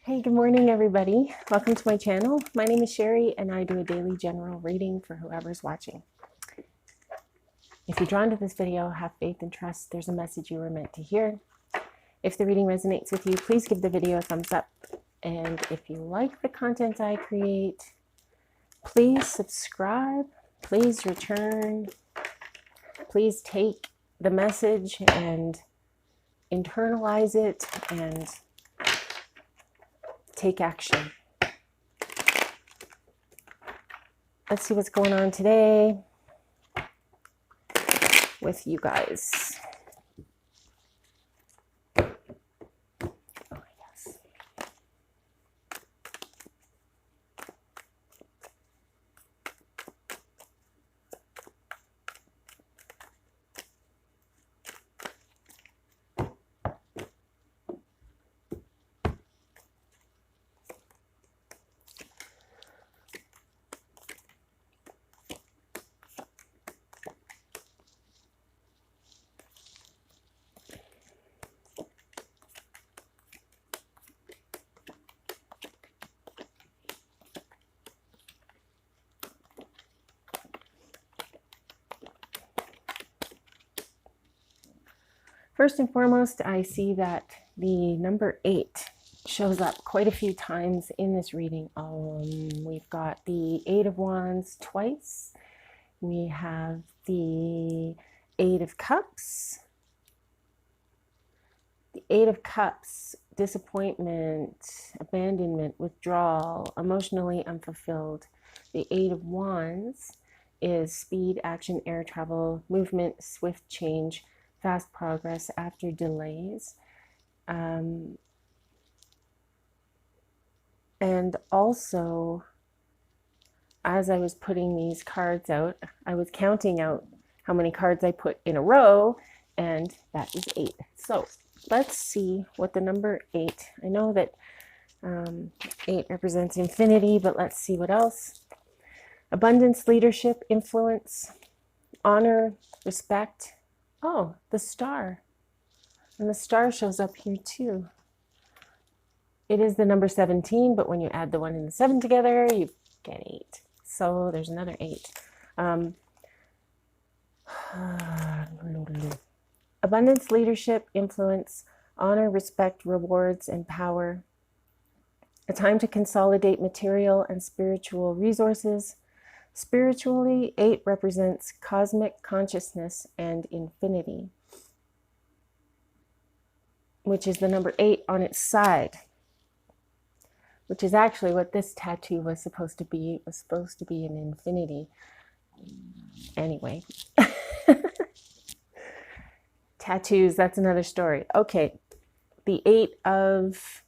Hey, good morning, everybody. Welcome to my channel. My name is Sherry, and I do a daily general reading for whoever's watching. If you're drawn to this video, have faith and trust there's a message you were meant to hear. If the reading resonates with you, please give the video a thumbs up. And if you like the content I create, please subscribe, please return, please take the message and internalize it and take action. Let's see what's going on today with you guys. Oh, yes. First and foremost, I see that the number 8 shows up quite a few times in this reading. We've got the 8 of Wands twice. We have the 8 of Cups. The 8 of Cups, disappointment, abandonment, withdrawal, emotionally unfulfilled. The 8 of Wands is speed, action, air travel, movement, swift change, fast progress after delays. And also, as I was putting these cards out, I was counting out how many cards I put in a row, and that is 8. So let's see what the number 8, I know that 8 represents infinity, but let's see what else. Abundance, leadership, influence, honor, respect. Oh, the star. And the star shows up here too. It is the number 17, but when you add the 1 and the 7 together, you get 8. So there's another 8. Abundance, leadership, influence, honor, respect, rewards, and power. A time to consolidate material and spiritual resources. Spiritually, 8 represents cosmic consciousness and infinity, which is the number 8 on its side, which is actually what this tattoo was supposed to be. It was supposed to be an infinity. Anyway, tattoos, that's another story. Okay, the 8 of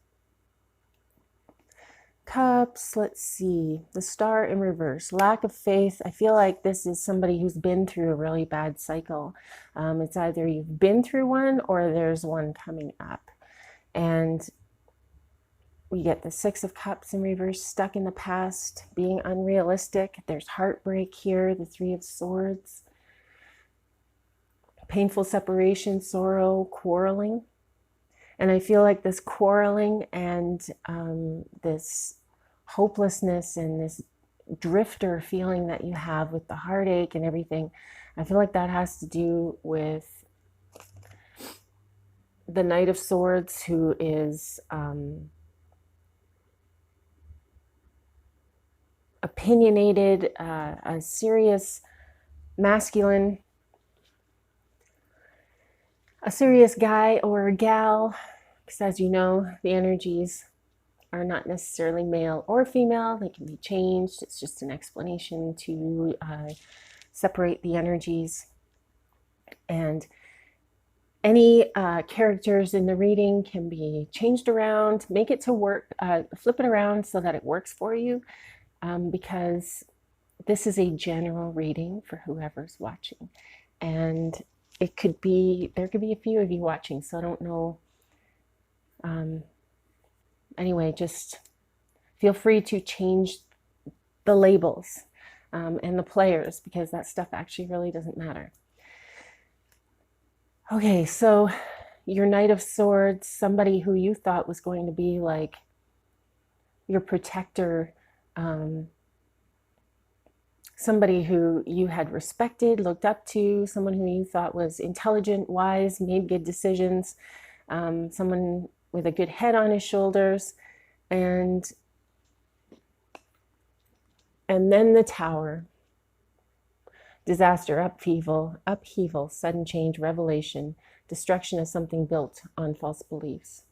Cups, let's see, the star in reverse, lack of faith. I feel like this is somebody who's been through a really bad cycle. It's either you've been through one or there's one coming up. And we get the 6 of Cups in reverse, stuck in the past, being unrealistic. There's heartbreak here, the 3 of Swords, painful separation, sorrow, quarreling. And I feel like this quarreling and this hopelessness and this drifter feeling that you have with the heartache and everything, I feel like that has to do with the Knight of Swords, who is opinionated, a serious masculine, a serious guy or a gal, because as you know, the energies are not necessarily male or female. They can be changed. It's just an explanation to separate the energies. And any characters in the reading can be changed around, make it to work, flip it around so that it works for you, because this is a general reading for whoever's watching. And it could be, there could be a few of you watching, so I don't know. Anyway, just feel free to change the labels and the players, because that stuff actually really doesn't matter. Okay, so your Knight of Swords, somebody who you thought was going to be like your protector, somebody who you had respected, looked up to, someone who you thought was intelligent, wise, made good decisions, someone with a good head on his shoulders, and then the Tower. Disaster, upheaval, sudden change, revelation, destruction of something built on false beliefs.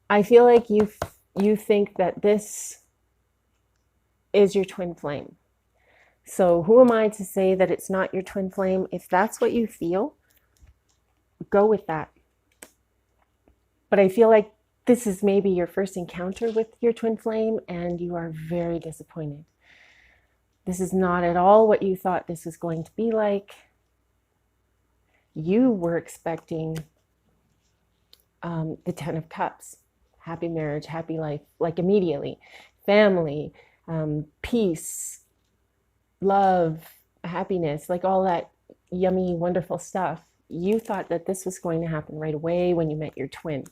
I feel like you think that this is your twin flame. So who am I to say that it's not your twin flame? If that's what you feel, go with that. But I feel like this is maybe your first encounter with your twin flame and you are very disappointed. This is not at all what you thought this was going to be like. You were expecting the 10 of Cups, happy marriage, happy life, like immediately, family, peace, love, happiness, like all that yummy, wonderful stuff. You thought that this was going to happen right away when you met your twin.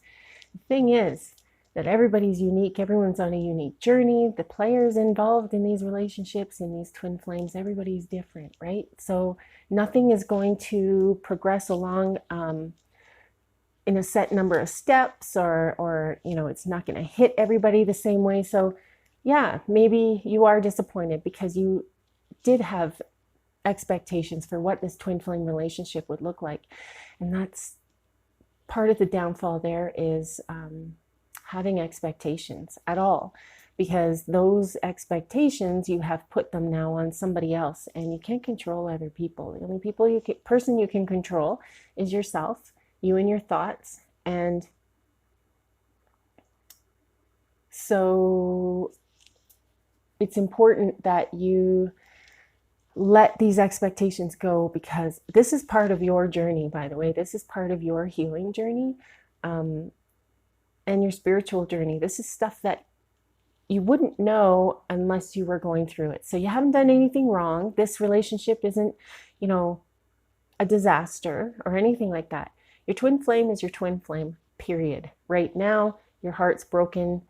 The thing is that everybody's unique. Everyone's on a unique journey. The players involved in these relationships, in these twin flames, everybody's different, right? So nothing is going to progress along in a set number of steps, or it's not going to hit everybody the same way. So yeah, maybe you are disappointed because you did have expectations for what this twin flame relationship would look like. And that's part of the downfall there, is having expectations at all, because those expectations, you have put them now on somebody else, and you can't control other people. The only person you can control is yourself, you and your thoughts. And so it's important that you let these expectations go, because this is part of your journey, by the way. This is part of your healing journey and your spiritual journey. This is stuff that you wouldn't know unless you were going through it. So you haven't done anything wrong. This relationship isn't, a disaster or anything like that. Your twin flame is your twin flame, period. Right now, your heart's broken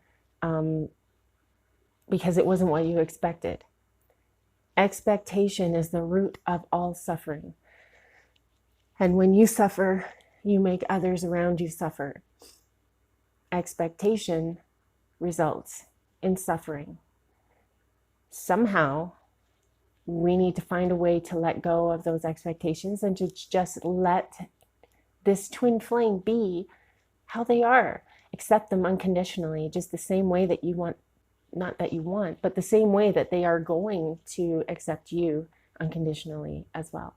because it wasn't what you expected. Expectation is the root of all suffering. And when you suffer, you make others around you suffer. Expectation results in suffering. Somehow, we need to find a way to let go of those expectations and to just let this twin flame be how they are. Accept them unconditionally, just the same way that you want. Not that you want, but the same way that they are going to accept you unconditionally as well.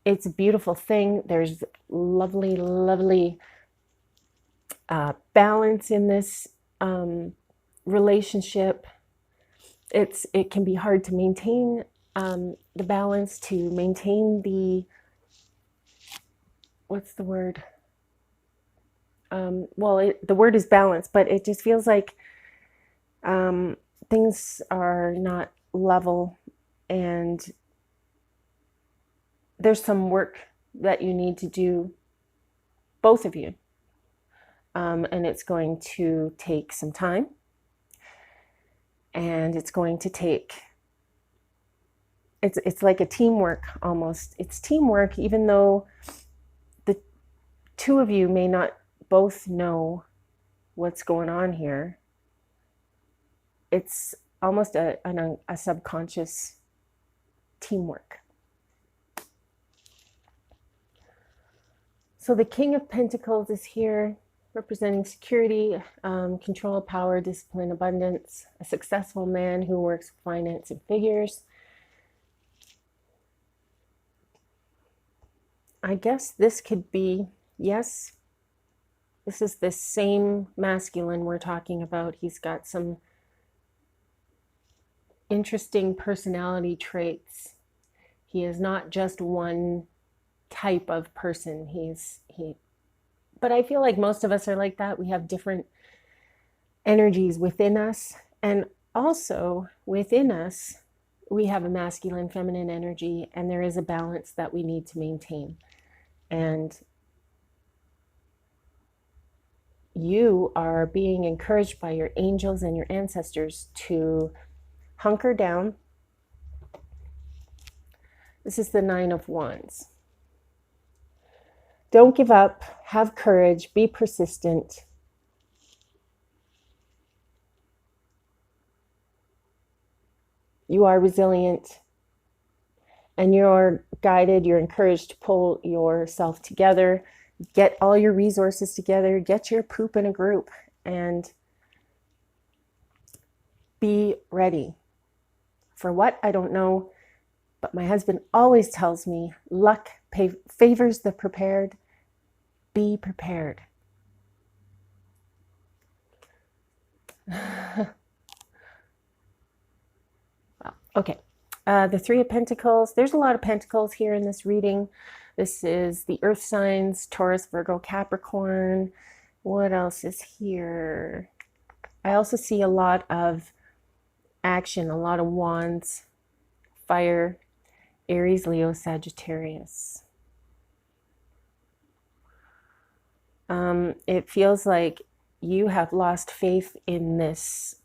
It's a beautiful thing. There's lovely, lovely balance in this relationship. It can be hard to maintain the balance, to maintain the, what's the word? The word is balance, but it just feels like things are not level, and there's some work that you need to do, both of you, and it's going to take some time, and it's going to take, it's like a teamwork almost. It's teamwork, even though the two of you may not both know what's going on here. It's almost a subconscious teamwork. So the King of Pentacles is here, representing security, control, power, discipline, abundance, a successful man who works with finance and figures. I guess this could be, yes, this is the same masculine we're talking about. He's got some interesting personality traits. He is not just one type of person. But I feel like most of us are like that. We have different energies within us, and also within us we have a masculine, feminine energy, and there is a balance that we need to maintain. And you are being encouraged by your angels and your ancestors to hunker down. This is the Nine of Wands. Don't give up, have courage, be persistent. You are resilient and you're guided, you're encouraged to pull yourself together, get all your resources together, get your poop in a group, and be ready. For what? I don't know, but my husband always tells me, luck favors the prepared. Be prepared. Well, okay. The Three of Pentacles. There's a lot of pentacles here in this reading. This is the earth signs, Taurus, Virgo, Capricorn. What else is here? I also see a lot of action, a lot of wands, fire, Aries, Leo, Sagittarius. It feels like you have lost faith in this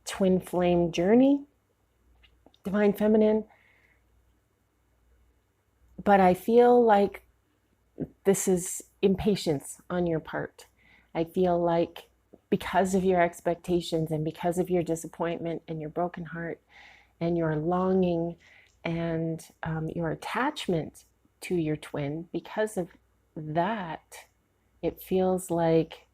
twin flame journey, divine feminine, but I feel like this is impatience on your part. I feel like because of your expectations and because of your disappointment and your broken heart and your longing and your attachment to your twin, because of that, it feels like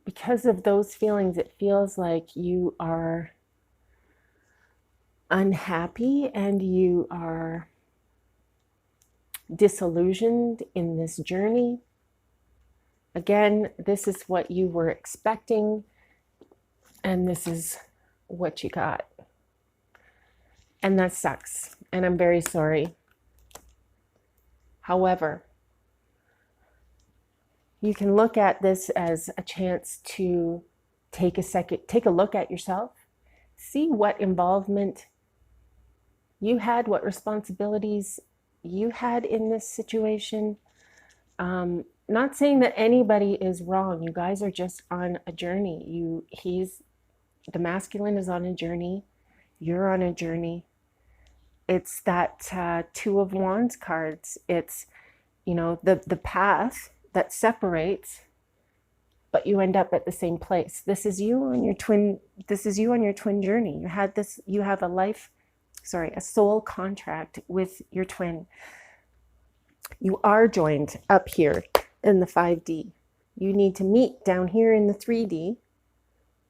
because of those feelings, it feels like you are unhappy and you are disillusioned in this journey. Again, this is what you were expecting, and this is what you got. And that sucks, and I'm very sorry. However, you can look at this as a chance to take a look at yourself, see what involvement you had, what responsibilities you had in this situation. Not saying that anybody is wrong. You guys are just on a journey. The masculine is on a journey. You're on a journey. It's that Two of Wands cards. It's, the path that separates, but you end up at the same place. This is you on your twin journey. You have a soul contract with your twin. You are joined up here in the 5D. You need to meet down here in the 3D.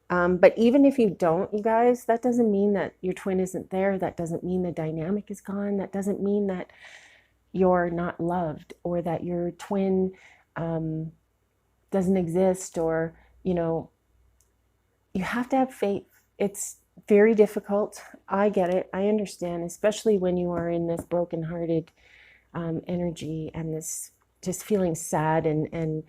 But even if you don't, you guys, that doesn't mean that your twin isn't there. That doesn't mean the dynamic is gone. That doesn't mean that you're not loved or that your twin doesn't exist, or, you have to have faith. It's very difficult. I get it. I understand, especially when you are in this brokenhearted energy and this just feeling sad and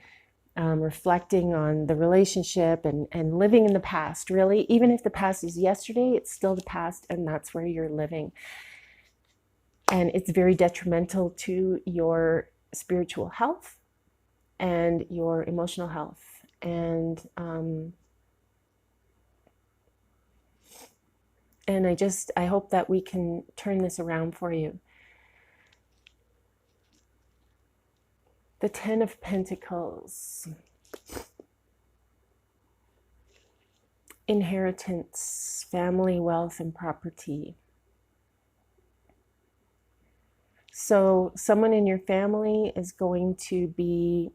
reflecting on the relationship and living in the past, really. Even if the past is yesterday, it's still the past, and that's where you're living. And it's very detrimental to your spiritual health and your emotional health. And I hope that we can turn this around for you. The Ten of Pentacles. Inheritance, family, wealth, and property. So someone in your family is going to be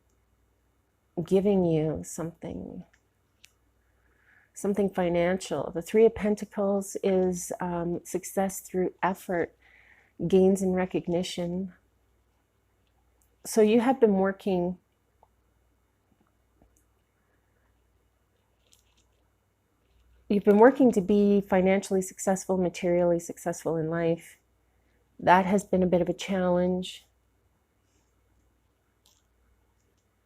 giving you something financial. The Three of Pentacles is success through effort, gains and recognition. So you have been working to be financially successful, materially successful in life. That has been a bit of a challenge.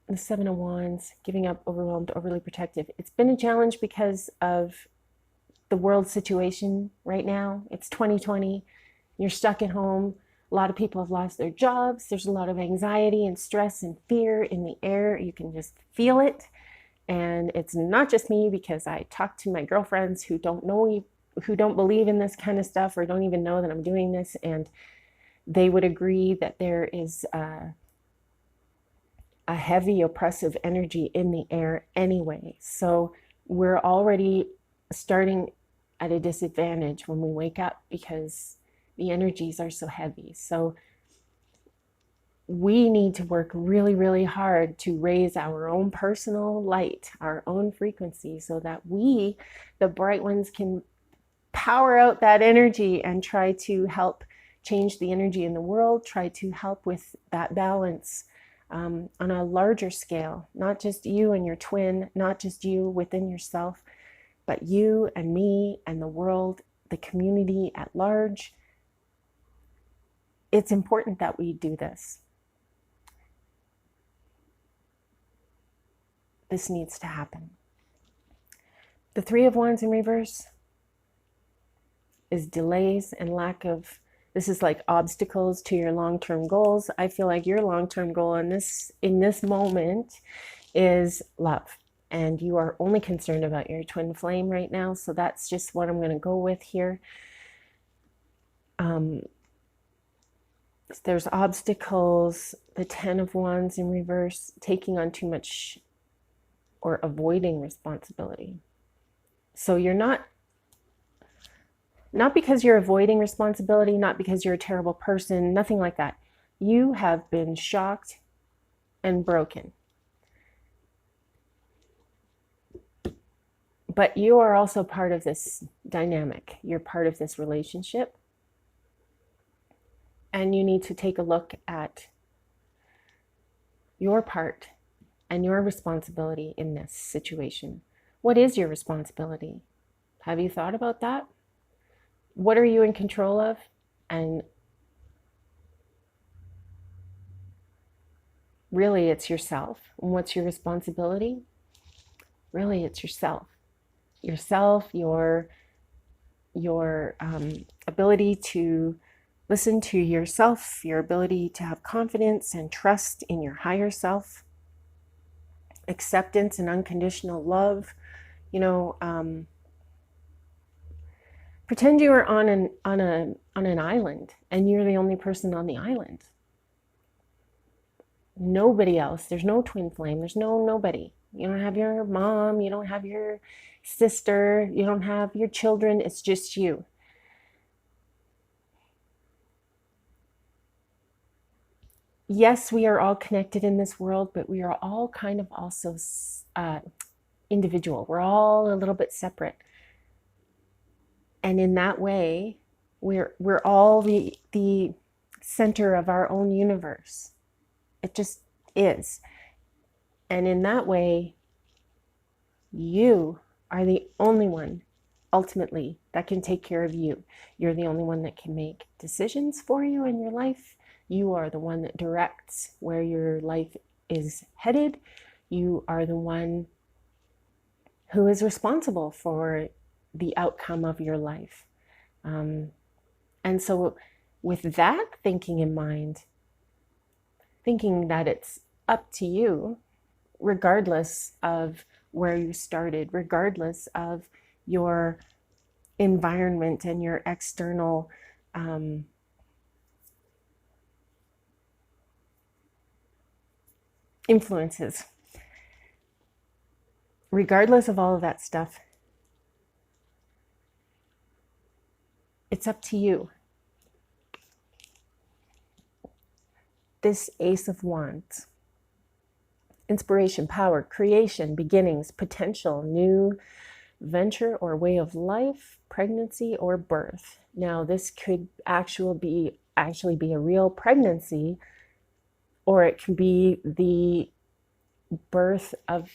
the Seven of Wands, giving up, overwhelmed, overly protective. It's been a challenge because of the world situation right now. It's 2020. You're stuck at home. A lot of people have lost their jobs. There's a lot of anxiety and stress and fear in the air. You can just feel it. And it's not just me, because I talk to my girlfriends who don't believe in this kind of stuff, or don't even know that I'm doing this, and they would agree that there is a heavy oppressive energy in the air anyway. So we're already starting at a disadvantage when we wake up, because the energies are so heavy. So we need to work really, really hard to raise our own personal light, our own frequency, so that we, the bright ones, can power out that energy and try to help change the energy in the world, try to help with that balance on a larger scale, not just you and your twin, not just you within yourself, but you and me and the world, the community at large. It's important that we do this. This needs to happen. The Three of Wands in reverse is delays and lack of, this is like obstacles to your long-term goals. I feel like your long-term goal in this moment is love, and you are only concerned about your twin flame right now. So that's just what I'm going to go with here. There's obstacles. The Ten of Wands in reverse, taking on too much or avoiding responsibility. So you're not because you're avoiding responsibility, not because you're a terrible person, nothing like that. You have been shocked and broken. But you are also part of this dynamic. You're part of this relationship. And you need to take a look at your part and your responsibility in this situation. What is your responsibility? Have you thought about that? What are you in control of? And really, it's yourself. And what's your responsibility? Really, it's yourself. Yourself, your ability to listen to yourself, your ability to have confidence and trust in your higher self, acceptance and unconditional love. You know, pretend you are on an island and you're the only person on the island. Nobody else. There's no twin flame. There's nobody. You don't have your mom. You don't have your sister. You don't have your children. It's just you. Yes, we are all connected in this world, but we are all kind of also individual. We're all a little bit separate. And in that way, we're all the center of our own universe. It just is. And in that way, you are the only one ultimately that can take care of you. You're the only one that can make decisions for you in your life. You are the one that directs where your life is headed. You are the one who is responsible for the outcome of your life. And so with that thinking in mind, thinking that it's up to you, regardless of where you started, regardless of your environment and your external influences, regardless of all of that stuff, it's up to you. This Ace of Wands, inspiration, power, creation, beginnings, potential, new venture or way of life, pregnancy or birth. Now, this could actually be a real pregnancy, or it can be the birth of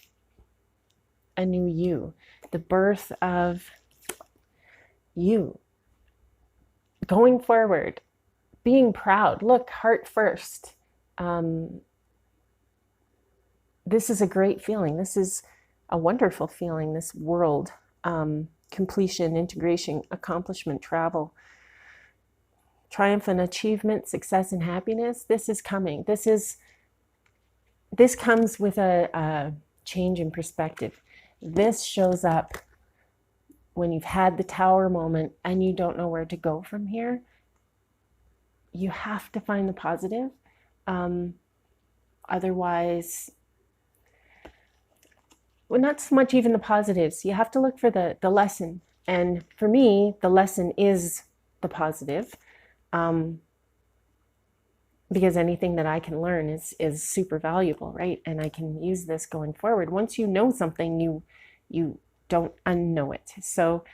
a new you, the birth of you going forward, being proud. Look, heart first. this is a great feeling. This is a wonderful feeling, this world. Completion, integration, accomplishment, travel, triumph and achievement, success and happiness. This is coming. This comes with a change in perspective. This shows up when you've had the tower moment and you don't know where to go from here. You have to find the positive. Otherwise, well, not so much even the positives. You have to look for the lesson. And for me, the lesson is the positive. Because anything that I can learn is super valuable, right? And I can use this going forward. Once you know something, you don't unknow it. So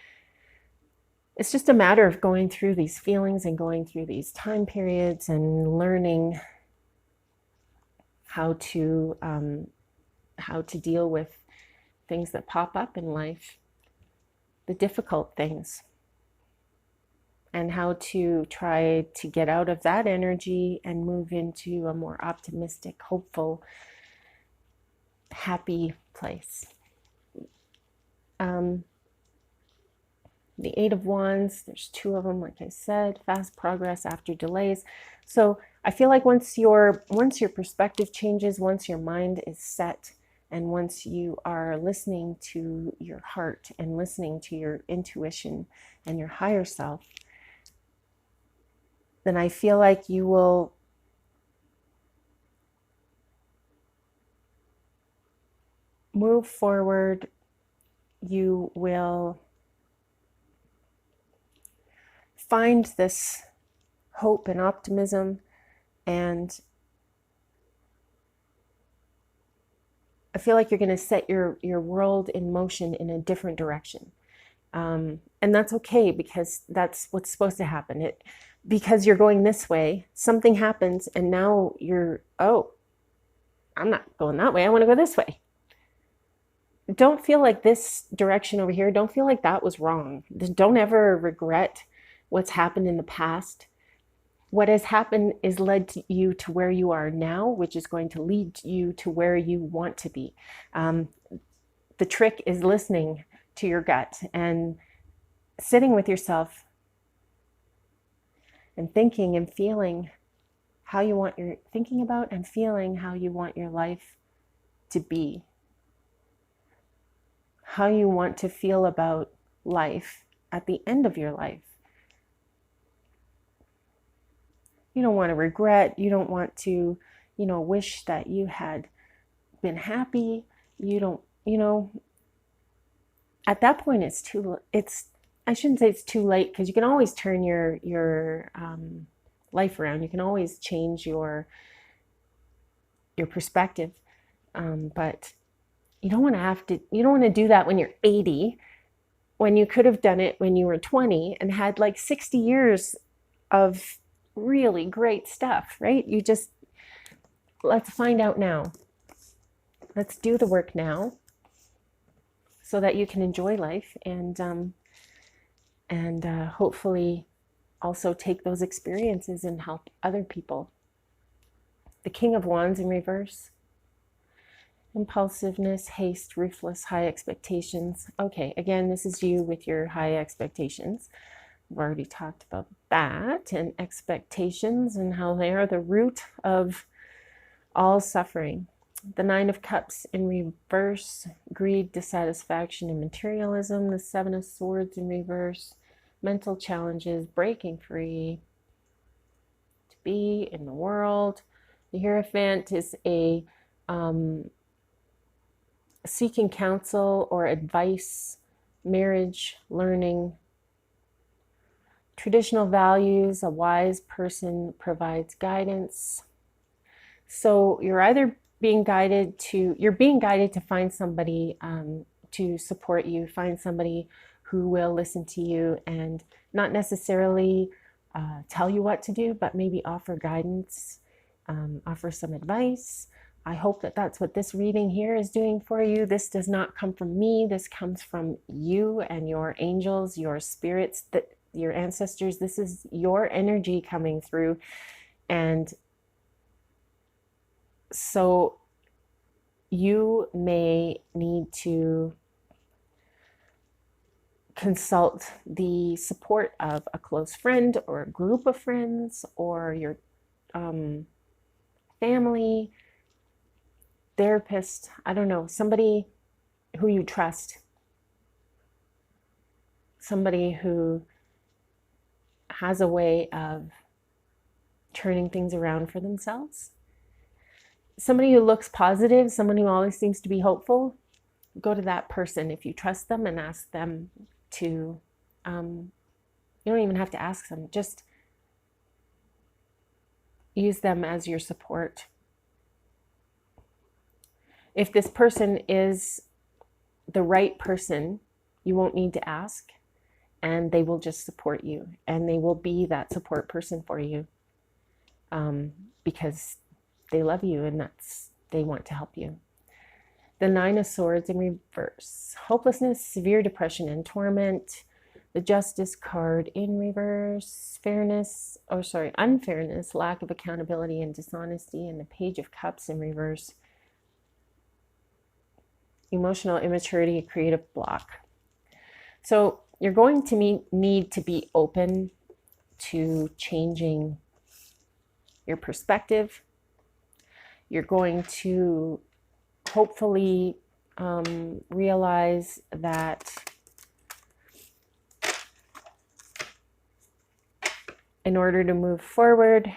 it's just a matter of going through these feelings and going through these time periods and learning how to deal with things that pop up in life, the difficult things, and how to try to get out of that energy and move into a more optimistic, hopeful, happy place. The Eight of Wands, there's two of them, like I said, fast progress after delays. So I feel like once your perspective changes, once your mind is set, and once you are listening to your heart and listening to your intuition and your higher self, then I feel like you will move forward. You will find this hope and optimism, and I feel like you're going to set your world in motion in a different direction. And that's okay, because that's what's supposed to happen. Because you're going this way, something happens, and now you're, oh, I'm not going that way. I want to go this way. Don't feel like this direction over here, don't feel like that was wrong. Don't ever regret what's happened in the past. What has happened is led you to where you are now, which is going to lead you to where you want to be. The trick is listening to your gut and sitting with yourself and thinking and feeling how you want your, thinking about and feeling how you want your life to be. How you want to feel about life at the end of your life. You don't want to regret. You don't want to, wish that you had been happy. You don't, at that point I shouldn't say it's too late, because you can always turn your life around. You can always change your perspective. But you don't want to do that when you're 80, when you could have done it when you were 20 and had like 60 years of really great stuff, right? Let's find out now. Let's do the work now so that you can enjoy life and hopefully also take those experiences and help other people. The King of Wands in reverse. Impulsiveness, haste, ruthless, high expectations. Okay, again, this is you with your high expectations. We've already talked about that, and expectations and how they are the root of all suffering. The Nine of Cups in reverse, greed, dissatisfaction, and materialism. The Seven of Swords in reverse, mental challenges, breaking free, to be in the world. The Hierophant is a seeking counsel or advice, marriage, learning. Traditional values, a wise person provides guidance. So you're either being guided to find somebody to support you, find somebody who will listen to you and not necessarily tell you what to do, but maybe offer guidance, offer some advice. I hope that that's what this reading here is doing for you. This does not come from me. This comes from you and your angels, your spirits, your ancestors. This is your energy coming through. And so you may need to consult the support of a close friend or a group of friends or your family, therapist, I don't know, somebody who you trust, somebody who has a way of turning things around for themselves, somebody who looks positive, someone who always seems to be hopeful. Go to that person if you trust them and ask them to, you don't even have to ask them, just use them as your support. If this person is the right person, you won't need to ask, and they will just support you, and they will be that support person for you, because they love you and they want to help you. The Nine of Swords in reverse. Hopelessness, severe depression and torment. The Justice card in reverse. Unfairness, lack of accountability and dishonesty. And the Page of Cups in reverse. Emotional immaturity, a creative block. So you're going to need to be open to changing your perspective. You're going to hopefully realize that in order to move forward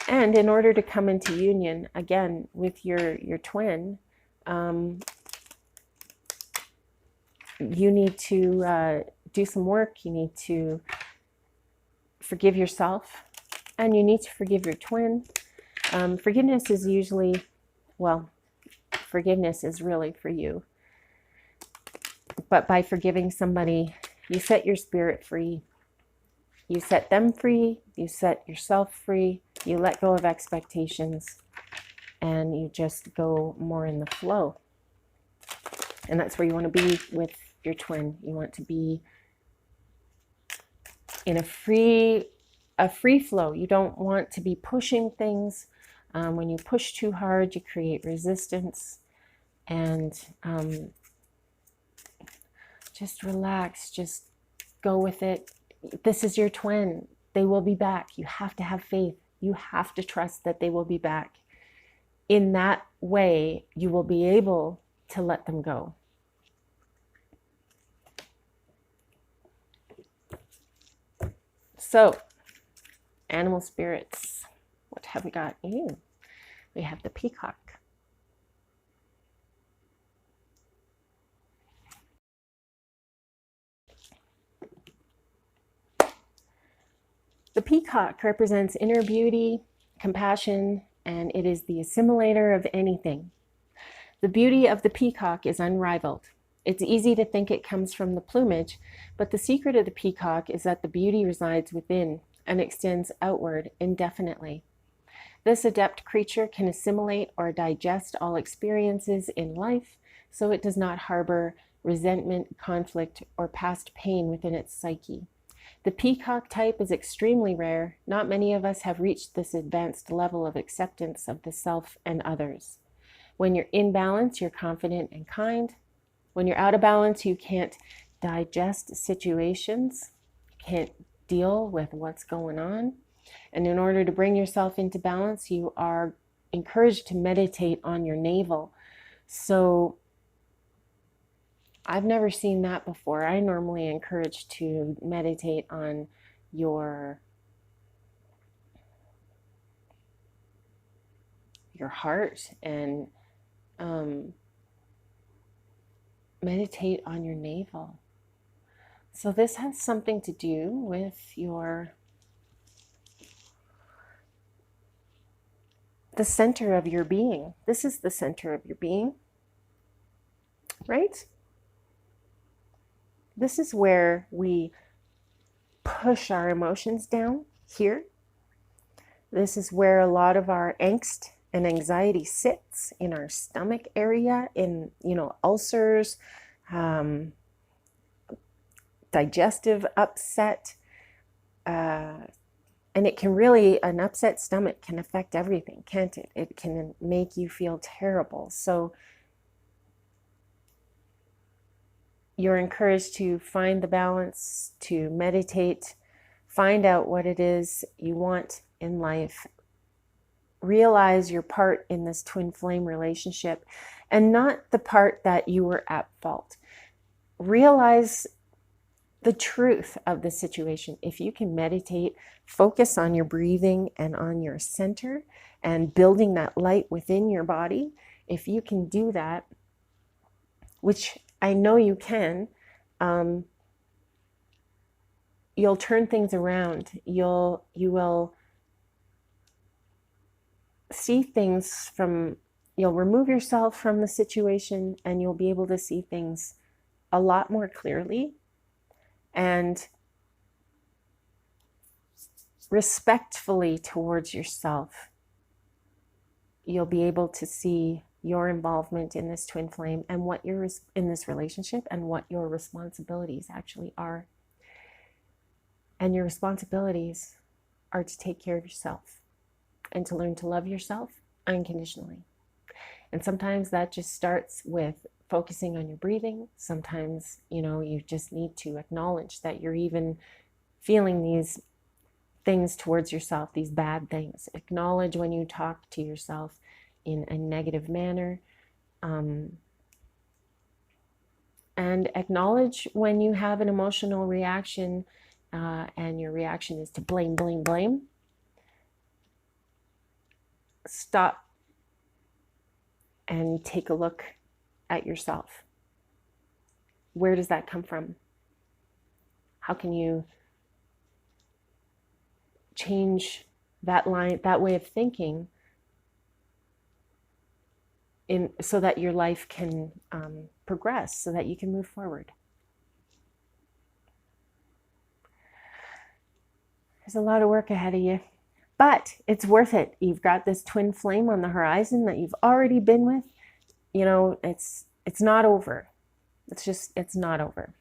and in order to come into union again with your twin, you need to do some work. You need to forgive yourself, and you need to forgive your twin. Forgiveness is usually, well, forgiveness is really for you. But by forgiving somebody, you set your spirit free. You set them free. You set yourself free. You let go of expectations, and you just go more in the flow. And that's where you want to be with your twin. You want to be in a free flow. You don't want to be pushing things. When you push too hard, you create resistance. And just relax. Just go with it. This is your twin. They will be back. You have to have faith. You have to trust that they will be back. In that way, you will be able to let them go. So, animal spirits, what have we got? Ooh, we have the peacock. The peacock represents inner beauty, compassion, and it is the assimilator of anything. The beauty of the peacock is unrivaled. It's easy to think it comes from the plumage, but the secret of the peacock is that the beauty resides within and extends outward indefinitely. This adept creature can assimilate or digest all experiences in life, so it does not harbor resentment, conflict, or past pain within its psyche. The peacock type is extremely rare. Not many of us have reached this advanced level of acceptance of the self and others. When you're in balance, you're confident and kind. When you're out of balance, you can't digest situations, can't deal with what's going on. And in order to bring yourself into balance, you are encouraged to meditate on your navel. So I've never seen that before. I normally encourage to meditate on your heart and meditate on your navel. So this has something to do with the center of your being. This is the center of your being, right? This is where we push our emotions down here. This is where a lot of our angst and anxiety sits, in our stomach area, in, ulcers, digestive upset, And it can really, an upset stomach can affect everything, can't it? It can make you feel terrible. So you're encouraged to find the balance, to meditate, find out what it is you want in life, realize your part in this twin flame relationship, and not the part that you were at fault. Realize the truth of the situation. If you can meditate, focus on your breathing and on your center and building that light within your body, if you can do that, which I know you can, you'll turn things around. You will see things from, you'll remove yourself from the situation, and you'll be able to see things a lot more clearly and respectfully towards yourself. You'll be able to see your involvement in this twin flame and what you're in this relationship and what your responsibilities actually are. And your responsibilities are to take care of yourself and to learn to love yourself unconditionally. And sometimes that just starts with focusing on your breathing. Sometimes, you just need to acknowledge that you're even feeling these things towards yourself, these bad things. Acknowledge when you talk to yourself in a negative manner. And acknowledge when you have an emotional reaction and your reaction is to blame, blame, blame. Stop and take a look at yourself. Where does that come from? How can you change that way of thinking so that your life can progress, so that you can move forward? There's a lot of work ahead of you, but it's worth it. You've got this twin flame on the horizon that you've already been with. It's not over. It's not over.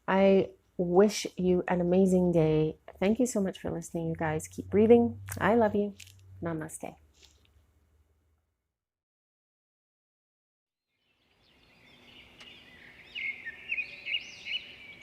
I wish you an amazing day. Thank you so much for listening, you guys. Keep breathing. I love you. Namaste.